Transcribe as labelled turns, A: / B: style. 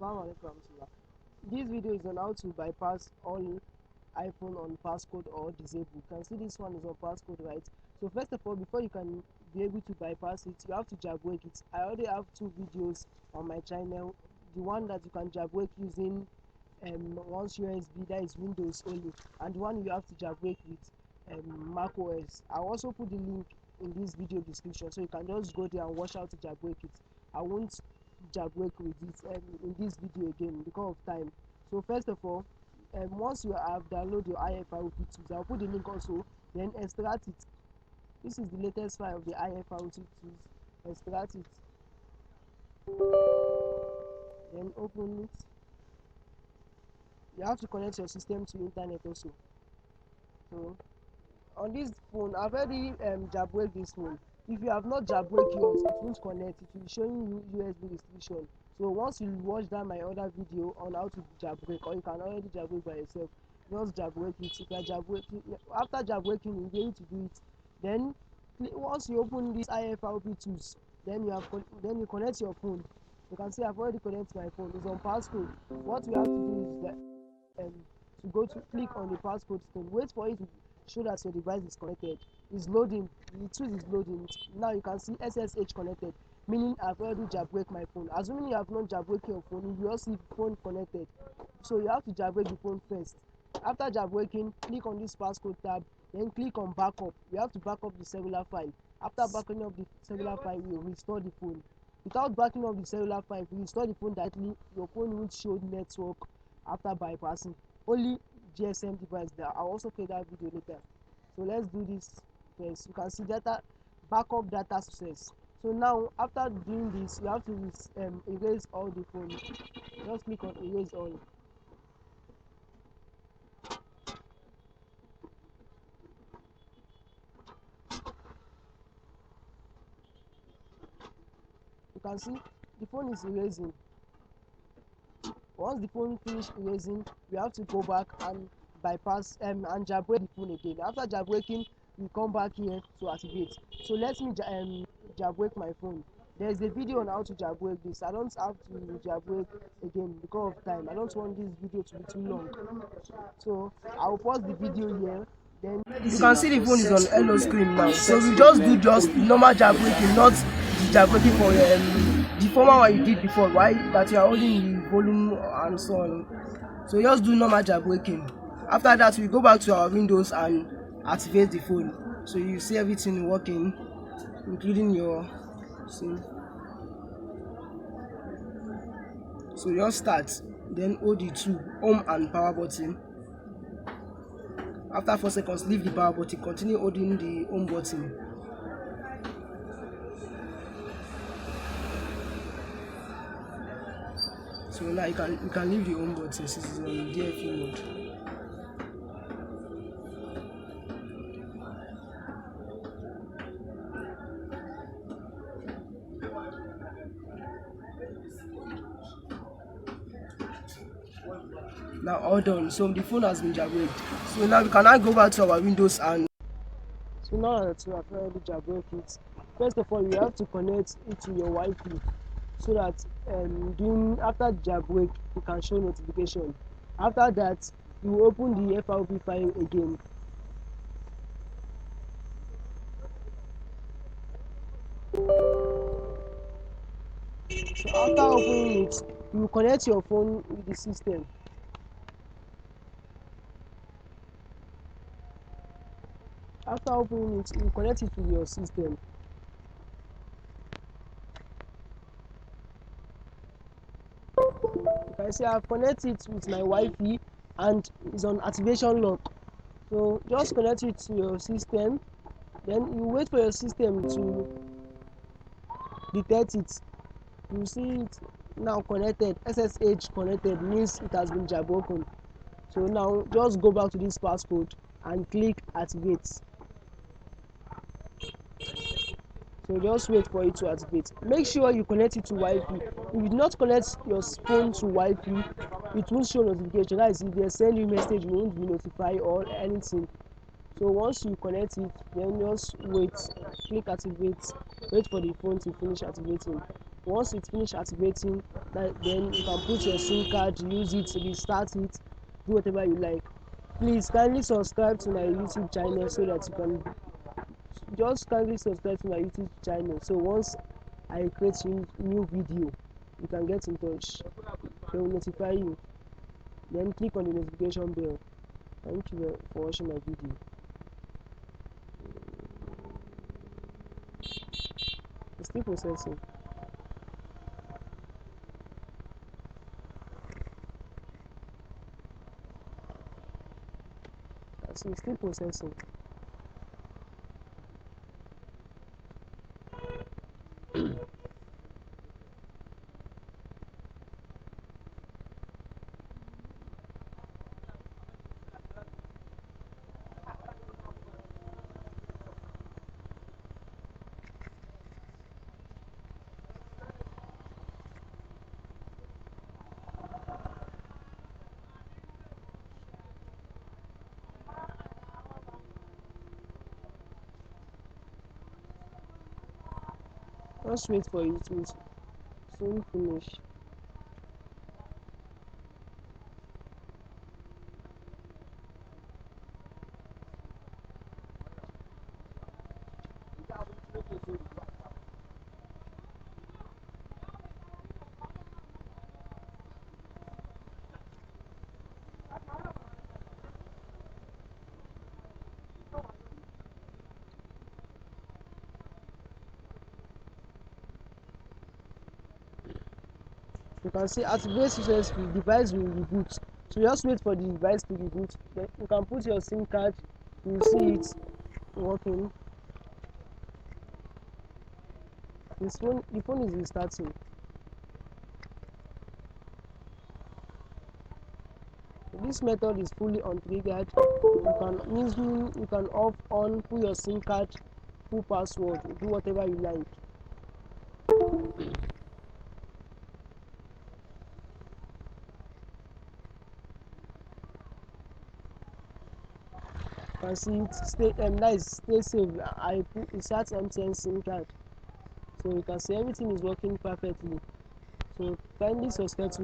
A: Assalamu alaikum. This video is on how to bypass all iPhone on passcode or disable. You can see this one is on passcode, right? So first of all, before you can be able to bypass it, you have to jailbreak it. I already have two videos on my channel. The one that you can jailbreak using once USB, that is Windows only, and the one you have to jailbreak with Mac OS. I'll also put the link in this video description, so you can just go there and watch how to jailbreak it. I won't jailbreak with it in this video again because of time. So first of all, once you have downloaded your IFRP tools, I'll put the link also, then extract it. This is the latest file of the IFRP tools. Extract it, then open it. You have to connect your system to internet also. So on this phone, I've already jailbreak this phone. If you have not jailbreak yours, it won't connect. It will be showing you USB restriction. So once you watch that my other video on how to jailbreak, or you can already jailbreak by yourself, just jailbreak it. If you are jailbreaking, after jailbreaking, you'll be able to do it. Then once you open this IFRP tools, then you connect your phone. You can see I've already connected my phone. It's on passcode. What we have to do is that to go to click on the passcode screen, wait for it to show that your device is connected. It's loading, the tool is loading. Now you can see SSH connected, meaning I've already jailbreak my phone. Assuming you have not jailbreak your phone, you will see phone connected. So you have to jailbreak the phone first. After jailbreaking, click on this passcode tab, then click on backup. You have to back up the cellular file. After backing up the cellular file, you restore the phone. Without backing up the cellular file, if you restore the phone directly, your phone won't show network after bypassing. Only GSM device there. I'll also play that video later. So let's do this first. You can see data, backup data success. So now after doing this, you have to erase all the phone. Just click on erase all. You can see the phone is erasing. Once the phone finish erasing, we have to go back and bypass and jailbreak the phone again. After jailbreaking, we come back here to activate. So let me jailbreak my phone. There's a video on how to jailbreak this. I don't have to jailbreak again because of time. I don't want this video to be too long. So I'll pause the video here. Then you can see the phone is on hello screen now. So we just do normal jailbreaking, not the jailbreaking for the former one you did before, right? That you are holding the volume and so on. So just do normal jailbreaking. After that, we go back to our Windows and activate the phone. So you see everything working, including your SIM. So just start, then hold the two home and power button. After 4 seconds, leave the power button, continue holding the home button. So now you can leave the home button since it's on DFE mode. Now all done. So the phone has been jailbreaked. So now we can now go back to our Windows and so now that we have already jailbreak it, first of all you have to connect it to your Wi-Fi so that after jailbreak you can show notification. After that, you open the FRP file again. So after opening it, you connect your phone with the system. After opening it, you connect it to your system. You can see I've connected it with my Wi-Fi and it's on activation lock. So just connect it to your system, then you wait for your system to detect it. You see it now connected. SSH connected means it has been jailbroken. So now just go back to this passcode and click activate. So just wait for it to activate. Make sure you connect it to Wi-Fi. If you do not connect your phone to Wi-Fi, it won't show notification. That is, if they send you a message, you won't be notified or anything. So once you connect it, then just wait, click activate, wait for the phone to finish activating. Once it finish activating, then you can put your SIM card, use it, restart it, do whatever you like. Please kindly subscribe to my YouTube channel so that you can just kindly subscribe to my YouTube channel. So once I create new video, you can get in touch. They will notify you. Then click on the notification bell. Thank you for watching my video. It's still processing. It's still processing. Just wait for it to soon finish. You can see activate successfully, device will reboot. So just wait for the device to reboot. Then you can put your SIM card, you will see it working. The phone is restarting. This method is fully untriggered. You can off on, put your SIM card, put password, do whatever you like. You can see it stay safe. I put insert MTN SIM card. So you can see everything is working perfectly. So kindly subscribe to